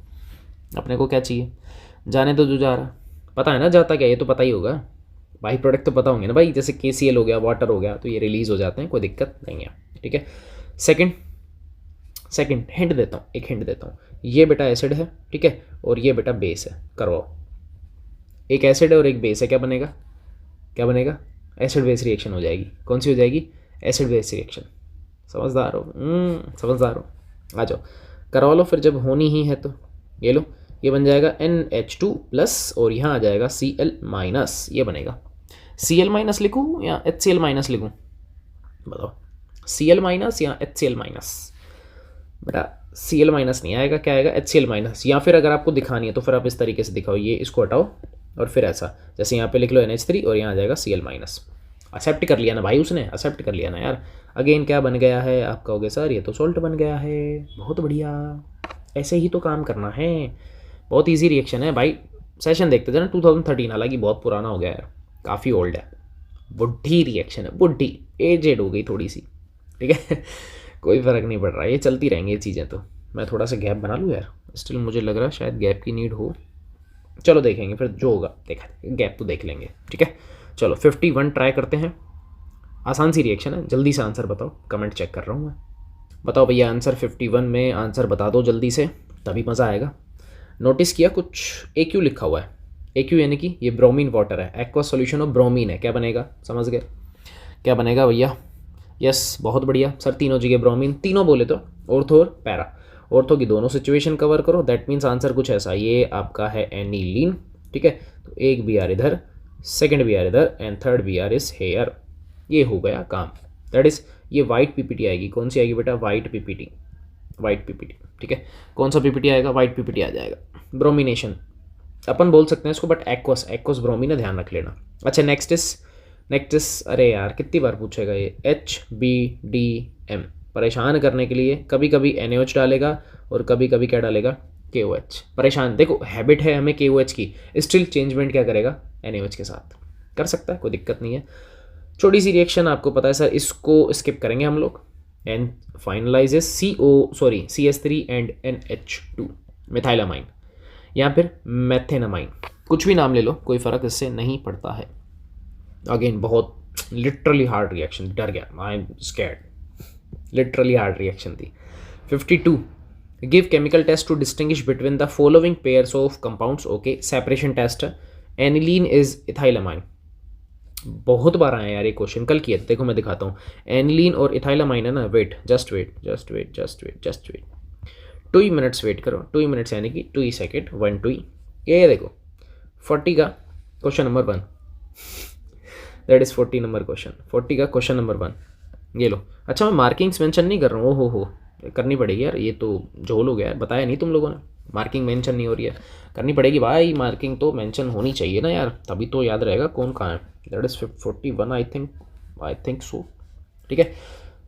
अपने को क्या चाहिए, जाने तो जो जा रहा है, पता है ना जाता क्या, ये तो पता ही होगा, बाई प्रोडक्ट तो पता होंगे ना भाई, जैसे KCl हो गया, वाटर हो गया, तो ये रिलीज़ हो जाते हैं, कोई दिक्कत नहीं है, ठीक है। सेकंड हिंट देता हूँ, एक हिंट देता हूँ, ये बेटा एसिड है, ठीक है, और ये बेटा बेस है, करवाओ। एक एसिड है और एक बेस है, क्या बनेगा, क्या बनेगा, एसिड बेस रिएक्शन हो जाएगी, कौन सी हो जाएगी, एसिड बेस रिएक्शन। समझदार हो, समझदार हो, आ जाओ करवा लो फिर, जब होनी ही है तो। ये लो, ये बन जाएगा NH2 प्लस और यहाँ आ जाएगा Cl माइनस, ये बनेगा। Cl माइनस लिखूँ या HCl माइनस लिखूँ, बताओ, Cl माइनस या HCl माइनस। बेटा Cl माइनस नहीं आएगा, क्या आएगा, HCl माइनस, या फिर अगर आपको दिखानी है तो फिर आप इस तरीके से दिखाओ, ये इसको हटाओ और फिर ऐसा, जैसे यहाँ पे लिख लो NH3 और यहाँ आ जाएगा Cl माइनस। एक्सेप्ट कर लिया ना भाई उसने, एक्सेप्ट कर लिया ना यार। अगेन क्या बन गया है, आप कहोगे सर ये तो सॉल्ट बन गया है, बहुत बढ़िया, ऐसे ही तो काम करना है, बहुत ईजी रिएक्शन है भाई। सेशन देखते थे ना 2013, हालांकि बहुत पुराना हो गया है, काफ़ी ओल्ड है, बुढ़ी रिएक्शन है, बुढ़ी एजेड हो गई थोड़ी सी, ठीक है कोई फ़र्क नहीं पड़ रहा, ये चलती रहेंगी ये चीज़ें। तो मैं थोड़ा सा गैप बना लूँ यार, स्टिल मुझे लग रहा है शायद गैप की नीड हो, चलो देखेंगे फिर जो होगा, देखा गैप तो देख लेंगे, ठीक है। चलो 51 ट्राई करते हैं, आसान सी रिएक्शन है, जल्दी से आंसर बताओ, कमेंट चेक कर रहा हूँ मैं, बताओ भैया आंसर 51 में आंसर बता दो जल्दी से, तभी मज़ा आएगा। नोटिस किया कुछ AQ लिखा हुआ है, AQ यानी कि ये ब्रोमीन वाटर है, एक्वस सॉल्यूशन ऑफ ब्रोमीन है, क्या बनेगा, समझ गए क्या बनेगा भैया, यस बहुत बढ़िया सर, तीनों जगह ब्रोमीन, तीनों बोले तो ऑर्थो और पैरा, ऑर्थो की दोनों सिचुएशन कवर करो, दैट मीन्स आंसर कुछ ऐसा, ये आपका है एनिलीन, ठीक है। तो एक BR इधर, सेकंड BR इधर and third BR is here, ये हो गया काम, दैट इज ये वाइट PPT आएगी, कौन सी आएगी बेटा, वाइट PPT, वाइट PPT, ठीक है। कौन सा PPT आएगा, वाइट PPT आ जाएगा, ब्रोमिनेशन अपन बोल सकते हैं इसको, बट एक्वस ब्रोमीन है, ध्यान रख लेना। अच्छा नेक्स्ट इस अरे यार कितनी बार पूछेगा ये, HBDM, परेशान करने के लिए, कभी कभी NaOH डालेगा और कभी कभी क्या डालेगा, KOH, परेशान, देखो हैबिट है हमें KOH की, स्टिल चेंजमेंट क्या करेगा, NaOH के साथ कर सकता है, कोई दिक्कत नहीं है। छोटी सी रिएक्शन आपको पता है सर, इसको स्किप करेंगे हम लोग, एंड फाइनलाइजेस CH3 एंड NH2, मिथाइलामाइन या फिर मेथेनामाइन, कुछ भी नाम ले लो, कोई फ़र्क इससे नहीं पड़ता है। अगेन बहुत लिटरली हार्ड रिएक्शन, डर गया, I am scared, literally hard reaction थी। 52 give chemical test to distinguish between the following pairs of compounds, okay separation test है, एनिलीन इज इथाइलामाइन, बहुत बार आया यार ये क्वेश्चन, कल किया, देखो मैं दिखाता हूँ, एनिलीन और इथाइलामाइन है ना, wait just wait 2 minutes wait करो, 2 मिनट्स यानी कि 2 सेकेंड, 1 2, ये देखो 40 का question number 1, that is 40 number question, 40 का क्वेश्चन नंबर 1, ये लो। अच्छा मैं मार्किंग्स मेंशन नहीं कर रहा हूँ, हो करनी पड़ेगी यार, ये तो झोल हो गया यार, बताया नहीं तुम लोगों ने, मार्किंग मेंशन नहीं हो रही है, करनी पड़ेगी भाई, मार्किंग तो मेंशन होनी चाहिए ना यार, तभी तो याद रहेगा कौन कहाँ है। That is 41 I think so. ठीक है,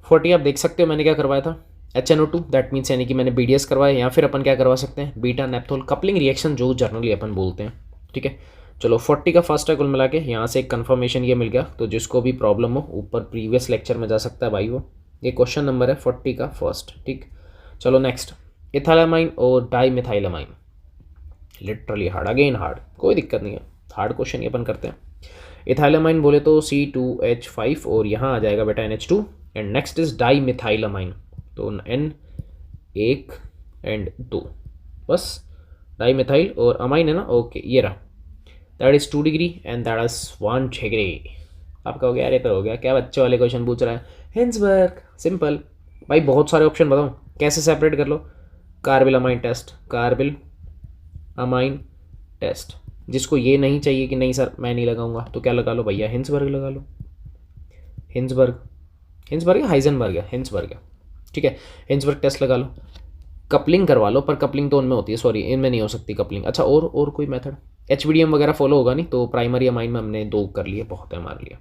40 आप देख सकते हो मैंने क्या करवाया था, HNO2, दैट मीन्स यानी कि मैंने BDS करवाया, या फिर अपन क्या करवा सकते हैं, बीटा नेप्थोल कपलिंग रिएक्शन जो जनरली अपन बोलते हैं। ठीक है, चलो 40 का फर्स्ट है कुल मिला के, यहाँ से एक कन्फर्मेशन ये मिल गया। तो जिसको भी प्रॉब्लम हो ऊपर प्रीवियस लेक्चर में जा सकता है भाई, वो ये क्वेश्चन नंबर है 40 का फर्स्ट। ठीक, चलो नेक्स्ट, इथाइलामाइन और डाईमिथाइलामाइन, लिटरली हार्ड, अगेन हार्ड, कोई दिक्कत नहीं है, हार्ड क्वेश्चन ये अपन करते हैं। इथाइलामाइन बोले तो C2H5 और यहाँ आ जाएगा बेटा NH2, एंड नेक्स्ट इज डाईमिथाइलामाइन, तो N 1 एंड 2, बस डाईमिथाइल और अमाइन है ना, ओके ये रहा, that is 2 degree and that is 1 degree. आपका हो गया, अरे तो हो गया, क्या बच्चे वाले क्वेश्चन पूछ रहा है, हिंसबर्ग, सिंपल भाई, बहुत सारे ऑप्शन बताऊँ कैसे सेपरेट कर लो, carbylamine test, carbylamine test, जिसको ये नहीं चाहिए कि नहीं सर मैं नहीं लगाऊंगा तो क्या लगा लो भैया, हिंसबर्ग लगा लो, हिंसबर्ग या हाइजनबर्ग है, हिंसबर्ग है। ठीक है, हिंसबर्ग टेस्ट लगा लो, कपलिंग करवा लो, पर कपलिंग तो उनमें होती है, सॉरी इनमें नहीं हो सकती कपलिंग। अच्छा और कोई मेथड, HBDM वगैरह फॉलो होगा नहीं, तो प्राइमरी अमाइन में हमने 2 कर लिए, बहुत है हमारे लिए।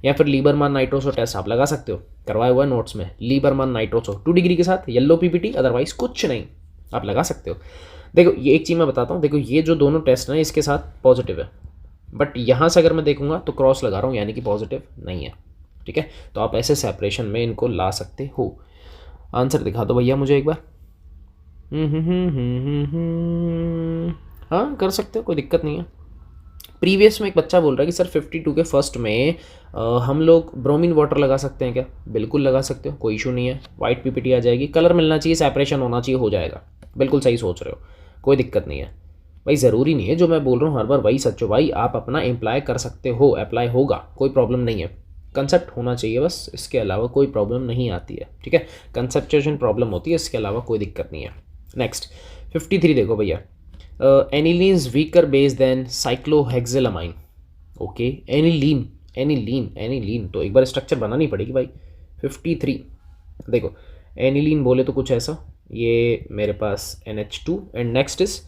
या फिर लीबरमान नाइट्रोसो टेस्ट आप लगा सकते हो, करवाया हुआ है नोट्स में, लीबरमान नाइट्रोसो 2 डिग्री के साथ, येलो PPT, अदरवाइज कुछ नहीं, आप लगा सकते हो। देखो ये एक चीज़ मैं बताता हूँ, देखो ये जो दोनों टेस्ट हैं इसके साथ पॉजिटिव है, बट यहाँ से अगर मैं देखूंगा तो क्रॉस लगा रहा हूँ, यानी कि पॉजिटिव नहीं है। ठीक है, तो आप ऐसे सेपरेशन में इनको ला सकते हो। आंसर दिखा दो भैया मुझे एक बार। हाँ कर सकते हो, कोई दिक्कत नहीं है। प्रीवियस में एक बच्चा बोल रहा है कि सर 52 के फर्स्ट में हम लोग ब्रोमीन वाटर लगा सकते हैं क्या, बिल्कुल लगा सकते हो, कोई इशू नहीं है, वाइट PPT आ जाएगी, कलर मिलना चाहिए, सेपरेशन होना चाहिए, हो जाएगा, बिल्कुल सही सोच रहे हो, कोई दिक्कत नहीं है भाई। ज़रूरी नहीं है जो मैं बोल रहा हूँ हर बार वही सच हो भाई, आप अपना इम्प्लाई कर सकते हो, अप्लाई होगा, कोई प्रॉब्लम नहीं है, कंसेप्ट होना चाहिए बस, इसके अलावा कोई प्रॉब्लम नहीं आती है। ठीक है, कंसेप्चुएशन प्रॉब्लम होती है, इसके अलावा कोई दिक्कत नहीं है। नेक्स्ट 53 देखो भैया, anilines weaker base than cyclohexylamine, okay aniline तो एक बार स्ट्रक्चर बनानी पड़ेगी भाई। 53 देखो, एनिलीन बोले तो कुछ ऐसा, ये मेरे पास NH2 and next is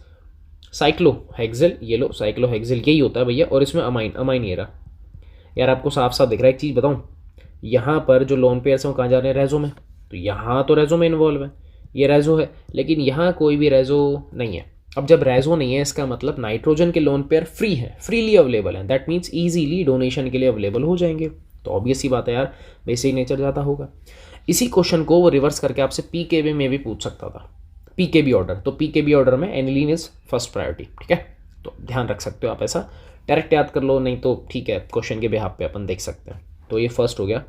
cyclohexyl, ये लो साइक्लोहेक्सिल यही होता है भैया, और इसमें अमाइन ये रहा। यार आपको साफ साफ दिख रहा है, एक चीज़ बताऊँ, यहाँ पर जो लोन पेयर्स हैं वो कहाँ जा रहे हैं, रेजो में, तो यहाँ तो रेजो में इन्वॉल्व है, ये रेजो है, लेकिन यहाँ कोई भी रेजो नहीं है। अब जब रेजो नहीं है इसका मतलब नाइट्रोजन के लोन पेयर फ्री है, फ्रीली अवेलेबल है, दैट मीन्स ईजीली डोनेशन के लिए अवेलेबल हो जाएंगे, तो ऑब्वियस ही बात है यार, बेसिक नेचर ज़्यादा होगा। इसी क्वेश्चन को वो रिवर्स करके आपसे PKB में भी पूछ सकता था, PKB ऑर्डर, तो PKB ऑर्डर में एनिलीन इज फर्स्ट प्रायोरिटी। ठीक है, तो ध्यान रख सकते हो आप, ऐसा डायरेक्ट याद कर लो, नहीं तो ठीक है क्वेश्चन के बिहाफ पे अपन देख सकते हैं। तो ये फर्स्ट हो गया।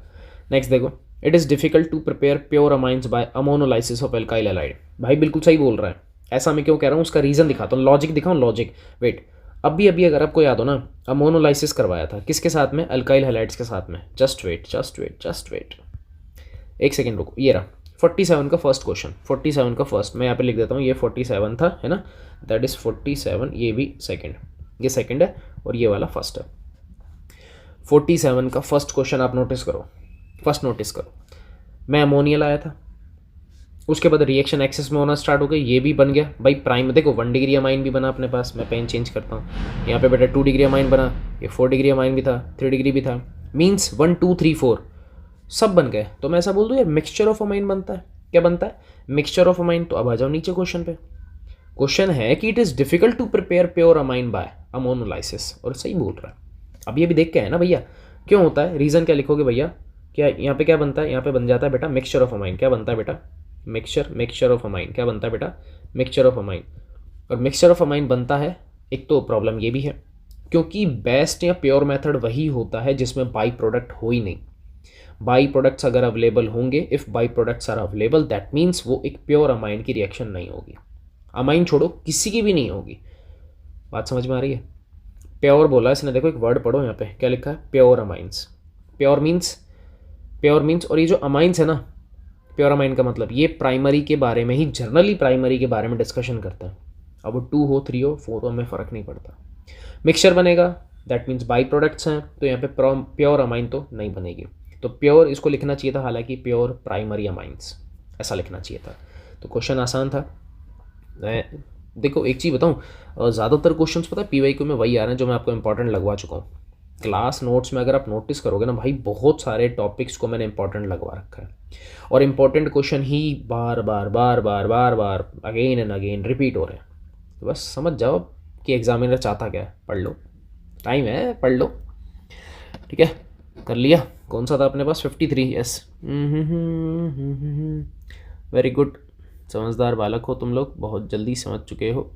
नेक्स्ट देखो, it is difficult to prepare pure amines by ammonolysis of alkyl halide, भाई बिल्कुल सही बोल रहा है, ऐसा मैं क्यों कह रहा हूँ उसका रीज़न दिखाता हूँ, लॉजिक दिखाऊँ, लॉजिक वेट, अभी अगर आपको याद हो ना, अमोनोलाइसिस करवाया था किसके साथ में, अल्काइल हैलाइड्स के साथ में, जस्ट वेट एक सेकेंड रुको, ये रहा 47 का फर्स्ट क्वेश्चन, 47 का फर्स्ट मैं यहाँ पे लिख देता हूँ, ये 47 था है ना, दैट इज़ 47, ये भी सेकेंड, ये सेकेंड है और ये वाला फर्स्ट है। 47 का फर्स्ट क्वेश्चन आप नोटिस करो, मैं अमोनिया लाया था, उसके बाद रिएक्शन एक्सेस में होना स्टार्ट हो गई, ये भी बन गया भाई प्राइम, देखो 1 डिग्री अमाइन भी बना अपने पास, मैं पेन चेंज करता हूँ, यहाँ पे बेटा 2 डिग्री अमाइन बना, ये 4 डिग्री अमाइन भी था, 3 डिग्री भी था, मीन्स 1 2 3 4 सब बन गए, तो मैं ऐसा बोल दूँ यार मिक्सचर ऑफ अमाइन बनता है, क्या बनता है, मिक्सचर ऑफ अमाइन। तो अब आ जाओ नीचे क्वेश्चन पे, क्वेश्चन है कि it is difficult to prepare pure amine by ammonolysis, और सही बोल रहा है, अब ये भी देख के है ना भैया क्यों होता है, रीज़न क्या लिखोगे भैया, क्या यहाँ पे क्या बनता है, यहाँ पे बन जाता है बेटा मिक्सचर ऑफ अमाइन, क्या बनता है बेटा, मिक्सचर ऑफ अमाइन, क्या बनता है बेटा, मिक्सचर ऑफ अमाइन, और मिक्सचर ऑफ अमाइन बनता है, एक तो प्रॉब्लम ये भी है क्योंकि बेस्ट या प्योर मेथड वही होता है जिसमें बाई प्रोडक्ट हो ही नहीं, बाई प्रोडक्ट्स अगर अवेलेबल होंगे, if by products are available that means वो एक प्योर अमाइन की रिएक्शन नहीं होगी, अमाइन छोड़ो किसी की भी नहीं होगी, बात समझ में आ रही है। प्योर बोला इसने, देखो एक वर्ड पढ़ो यहाँ पे क्या लिखा है, प्योर अमाइंस, प्योर मीन्स, और ये जो अमाइंस है ना, प्योर अमाइन का मतलब ये प्राइमरी के बारे में ही, जनरली प्राइमरी के बारे में डिस्कशन करता है, अब वो 2 हो 3 हो 4 हो हमें फ़र्क नहीं पड़ता, मिक्सचर बनेगा दैट मीन्स बाई प्रोडक्ट्स हैं, तो यहाँ पे प्योर अमाइन तो नहीं बनेगी, तो प्योर इसको लिखना चाहिए था, हालांकि प्योर प्राइमरी अमाइंस ऐसा लिखना चाहिए था, तो क्वेश्चन आसान था, मैं देखो एक चीज़ बताऊँ, ज़्यादातर क्वेश्चंस पता है PYQ में वही आ रहे हैं जो मैं आपको इंपॉर्टेंट लगवा चुका हूँ। क्लास नोट्स में अगर आप नोटिस करोगे ना भाई, बहुत सारे टॉपिक्स को मैंने इंपॉर्टेंट लगवा रखा है, और important question he bar bar bar bar bar bar again and again repeat हो रहे हैं। तो बस समझ जाओ कि एग्जामिनर चाहता क्या है, पढ़ लो, टाइम है, पढ़ लो। ठीक है, कर लिया। कौन सा था अपने पास? 53। Yes, very good. समझदार बालक हो तुम लोग, बहुत जल्दी समझ चुके हो।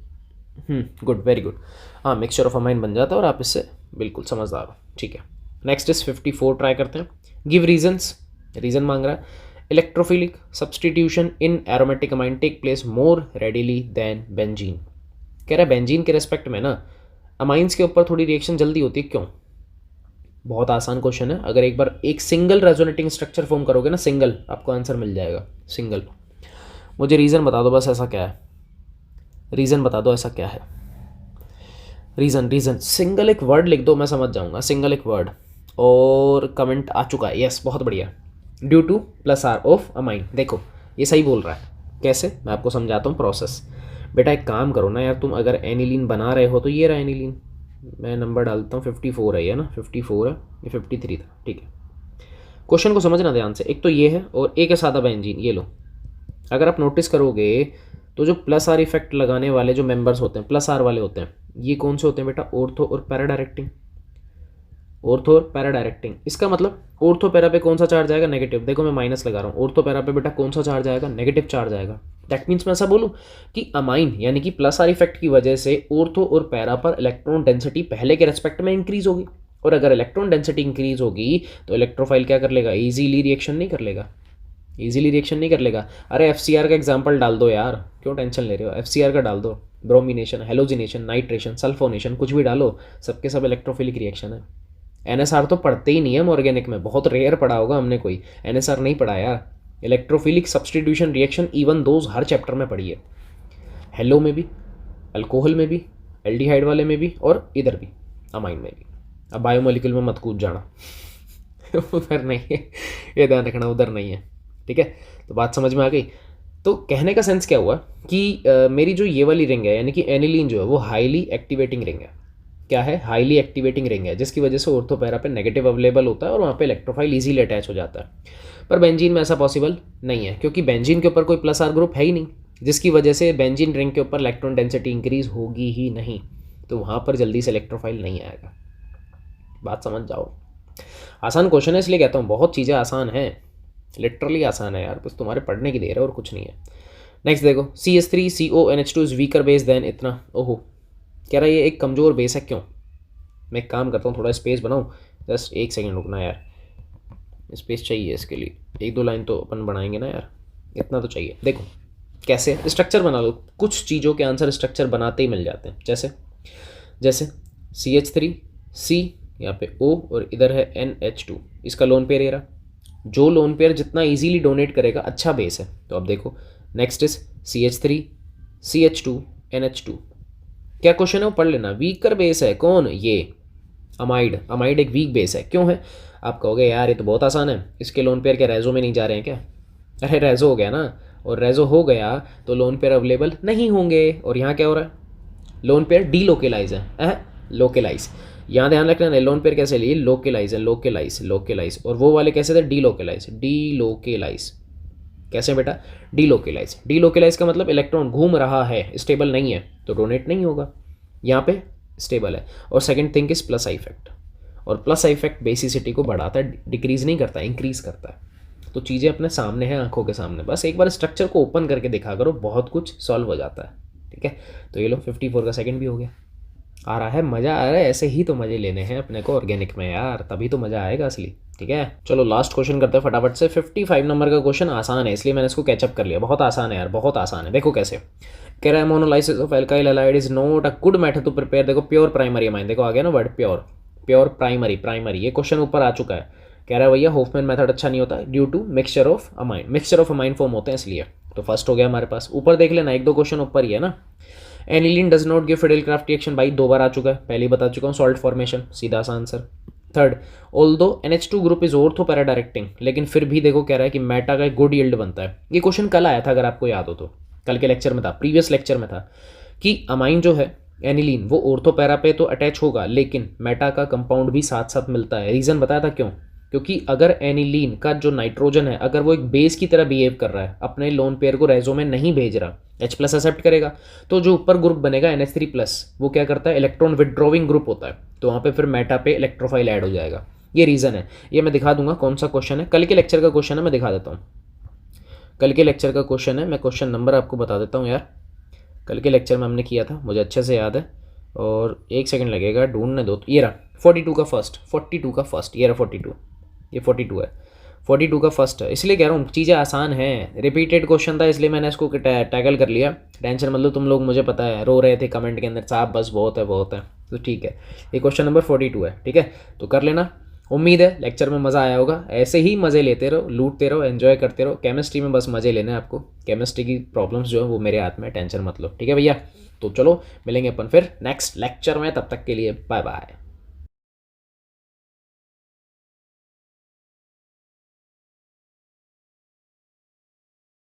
Good, very good. हाँ, मिक्सचर ऑफ अ माइंड बन जाता है और आप इससे बिल्कुल समझदार हो। ठीक है, नेक्स्ट इज 54 ट्राई करते हैं। गिव रीजन्स, रीजन मांग रहा है। Electrophilic substitution in aromatic amine take place more readily than benzene. कह रहा है बेंजीन के रेस्पेक्ट में ना अमाइंस के ऊपर थोड़ी रिएक्शन जल्दी होती है, क्यों? बहुत आसान क्वेश्चन है। अगर एक बार एक सिंगल रेजोनेटिंग स्ट्रक्चर फॉर्म करोगे ना, सिंगल, आपको आंसर मिल जाएगा, सिंगल। मुझे रीज़न बता दो बस, ऐसा क्या है? रीज़न बता दो, ऐसा क्या है? रीज़न, रीज़न, सिंगल एक वर्ड लिख दो, मैं समझ जाऊंगा। सिंगल एक वर्ड, और कमेंट आ चुका है, यस, बहुत बढ़िया। Due to plus R of amine. देखो ये सही बोल रहा है। कैसे? मैं आपको समझाता हूँ प्रोसेस। बेटा एक काम करो ना यार, तुम अगर एनिलीन बना रहे हो तो ये रहा एनिलीन, मैं नंबर डालता हूँ 54 है ये ना, 54 है, ये 53 था। ठीक है, क्वेश्चन को समझना ध्यान से। एक तो ये है और एक है सादा बेंजीन, ये लो। अगर आप नोटिस करोगे तो जो प्लस आर इफेक्ट लगाने वाले जो मेंबर्स होते हैं, प्लस आर वाले होते हैं, ये कौन से होते हैं बेटा? ऑर्थो और पैरा डायरेक्टिंग। ऑर्थो और पैरा डायरेक्टिंग, इसका मतलब ऑर्थो पैरा पे कौन सा चार्ज आएगा? नेगेटिव। देखो मैं माइनस लगा रहा हूँ, ऑर्थो पैरा पे बेटा कौन सा चार्ज आएगा? नेगेटिव चार्ज आएगा। दैट मीन्स मैं ऐसा बोलूँ कि अमाइन यानी कि प्लस आर इफेक्ट की वजह से ऑर्थो और पैरा पर इलेक्ट्रॉन डेंसिटी पहले के रेस्पेक्ट में इंक्रीज होगी, और अगर इलेक्ट्रॉन डेंसिटी इंक्रीज होगी तो इलेक्ट्रोफाइल क्या कर लेगा? ईजीली रिएक्शन नहीं कर लेगा, ईजिली रिएक्शन नहीं कर लेगा। अरे FCR का एग्जांपल डाल दो यार, क्यों टेंशन ले रहे हो? FCR का डाल दो, ब्रोमिनेशन, हेलोजिनेशन, नाइट्रेशन, सल्फोनेशन, कुछ भी डालो, सबके सब इलेक्ट्रोफिलिक रिएक्शन है। NSR तो पढ़ते ही नहीं है ऑर्गेनिक में, बहुत रेयर पढ़ा होगा हमने, कोई NSR नहीं पढ़ा यार। Electrophilic substitution reaction even those her chapter में पढ़ी है, हेलो में भी, अल्कोहल में भी, एल्डिहाइड वाले में भी, और इधर भी अमाइन में भी। अब बायोमोलिक्यूल में मत कूद जाना उधर नहीं है, ये ध्यान रखना, उधर नहीं है। ठीक है, तो बात समझ में आ गई। तो कहने का सेंस क्या हुआ कि मेरी जो ये वाली रिंग है यानी कि एनिलीन जो है वो हाईली एक्टिवेटिंग रिंग है। क्या है? हाईली एक्टिवेटिंग रिंग है, जिसकी वजह से ऑर्थो पैरा पे नेगेटिव अवेलेबल होता है और वहाँ पे इलेक्ट्रोफाइल इजीली अटैच हो जाता है। पर बेंजीन में ऐसा पॉसिबल नहीं है, क्योंकि बेंजीन के ऊपर कोई प्लस आर ग्रुप है ही नहीं, जिसकी वजह से बेंजीन रिंग के ऊपर इलेक्ट्रॉन डेंसिटी इंक्रीज होगी ही नहीं, तो वहाँ पर जल्दी से इलेक्ट्रोफाइल नहीं आएगा। बात समझ जाओ। आसान क्वेश्चन है, इसलिए कहता हूँ बहुत चीज़ें आसान हैं, लिटरली आसान है यार, बस तुम्हारे पढ़ने की देर है और कुछ नहीं है। नेक्स्ट देखो, CH3CONH2 is weaker base then इतना। ओहो, कह रहा है ये एक कमज़ोर बेस है, क्यों? मैं एक काम करता हूँ, थोड़ा स्पेस बनाऊँ, जस्ट एक सेकेंड रुकना यार, स्पेस चाहिए इसके लिए, एक दो लाइन तो अपन बनाएंगे ना यार, इतना तो चाहिए। देखो कैसे स्ट्रक्चर बना लो, कुछ चीज़ों के आंसर स्ट्रक्चर बनाते ही मिल जाते हैं। जैसे जैसे CH3C, यहाँ पे O और इधर है NH2, इसका लोन पेयर ये रहा। जो लोन पेयर जितना इजीली डोनेट करेगा अच्छा बेस है। तो अब देखो next is CH3 CH2 NH2। क्या क्वेश्चन है वो पढ़ लेना। वीकर बेस है कौन? ये अमाइड। अमाइड एक वीक बेस है, क्यों है? आप कहोगे यार ये तो बहुत आसान है, इसके लोन पेयर क्या रेजो में नहीं जा रहे हैं क्या? अरे रेजो हो गया ना, और रेजो हो गया तो लोन पेयर अवेलेबल नहीं होंगे। और यहाँ क्या हो रहा है? लोन पेयर डीलोकेलाइज है, लोकेलाइज। यहाँ ध्यान रखना, लोन पेयर कैसे लिए? लोकेलाइज है, लोकेलाइज, लोकेलाइज। और वो वाले कैसे थे? डीलोकेलाइज, डीलोकेलाइज। कैसे बेटा? डीलोकेलाइज। डीलोकेलाइज का मतलब इलेक्ट्रॉन घूम रहा है, स्टेबल नहीं है, तो डोनेट नहीं होगा। यहाँ पे स्टेबल है। और second thing is plus I effect, और प्लस आई इफेक्ट बेसिसिटी को बढ़ाता है, डिक्रीज नहीं करता, इंक्रीज करता है। तो चीज़ें अपने सामने हैं, आंखों के सामने, बस एक बार स्ट्रक्चर को ओपन करके दिखा करो, बहुत कुछ सॉल्व हो जाता है। ठीक है, तो ये लो 54 का सेकंड भी हो गया। आ रहा है मज़ा? आ रहा है, ऐसे ही तो मज़े लेने हैं अपने को ऑर्गेनिक में यार, तभी तो मज़ा आएगा असली। ठीक है, चलो लास्ट क्वेश्चन करते हैं फटाफट से। 55 नंबर का क्वेश्चन आसान है, इसलिए मैंने इसको कैचअप कर लिया। बहुत आसान है यार, बहुत आसान है। देखो कैसे कह रहा है, ammonolysis of alkyl halide is not a good method to prepare. देखो प्योर प्राइमरी अमाइन, देखो आ गया ना word pure, pure primary, primary. ये क्वेश्चन ऊपर आ चुका है। कह रहा है भैया होफमैन मेथड अच्छा नहीं होता due to mixture of amine, mixture of amine form होते हैं इसलिए। तो फर्स्ट हो गया हमारे पास। ऊपर देख लेना, एक दो क्वेश्चन ऊपर ही है ना। Aniline does not give Friedel Crafts reaction, भाई दो बार आ चुका है, पहले ही बता चुका हूँ, सॉल्ट फॉर्मेशन, सीधा सा answer. Third, although NH2 group is ortho para directing, लेकिन फिर भी देखो कह रहा है कि मेटा का गुड यील्ड बनता है। ये क्वेश्चन कल आया था, अगर आपको याद हो तो, कल के लेक्चर में था, प्रीवियस लेक्चर में था कि अमाइन जो है एनिलीन वो ऑर्थो पैरा पे तो अटैच होगा, लेकिन मेटा का कंपाउंड भी साथ साथ मिलता है। रीज़न बताया था क्यों? क्योंकि अगर एनिलीन का जो नाइट्रोजन है अगर वो एक बेस की तरह बिहेव कर रहा है, अपने लोन पेयर को रेजो में नहीं भेज रहा, H प्लस एक्सेप्ट करेगा, तो जो ऊपर ग्रुप बनेगा NH3 प्लस वो क्या करता है, इलेक्ट्रॉन विड्रॉविंग ग्रुप होता है, तो वहाँ पे फिर मेटा पे इलेक्ट्रोफाइल ऐड हो जाएगा। ये रीज़न है। ये मैं दिखा दूंगा कौन सा क्वेश्चन है, कल के लेक्चर का क्वेश्चन है, मैं दिखा देता हूँ। कल के लेक्चर का क्वेश्चन है, मैं क्वेश्चन नंबर आपको बता देता हूँ यार। कल के लेक्चर में हमने किया था, मुझे अच्छे से याद है, और एक सेकंड लगेगा ढूंढने दो। ये रहा 42 का फर्स्ट, 42 का फर्स्ट, ये रहा 42, ये 42 है, 42 का फर्स्ट है। इसलिए कह रहा हूँ चीज़ें आसान हैं, रिपीटेड क्वेश्चन था इसलिए मैंने इसको टैकल कर लिया। टेंशन मतलब तुम लोग, मुझे पता है रो रहे थे कमेंट के अंदर, साहब बस बहुत है बहुत है, तो ठीक है, ये क्वेश्चन नंबर 42 है, ठीक है, तो कर लेना। उम्मीद है लेक्चर में मज़ा आया होगा, ऐसे ही मज़े लेते रहो, लूटते रहो, एंजॉय करते रहो। केमिस्ट्री में बस मज़े लेने हैं आपको, केमिस्ट्री की प्रॉब्लम्स जो है वो मेरे हाथ में, टेंशन मत लो, ठीक है भैया। तो चलो मिलेंगे अपन फिर नेक्स्ट लेक्चर में, तब तक के लिए बाय बाय।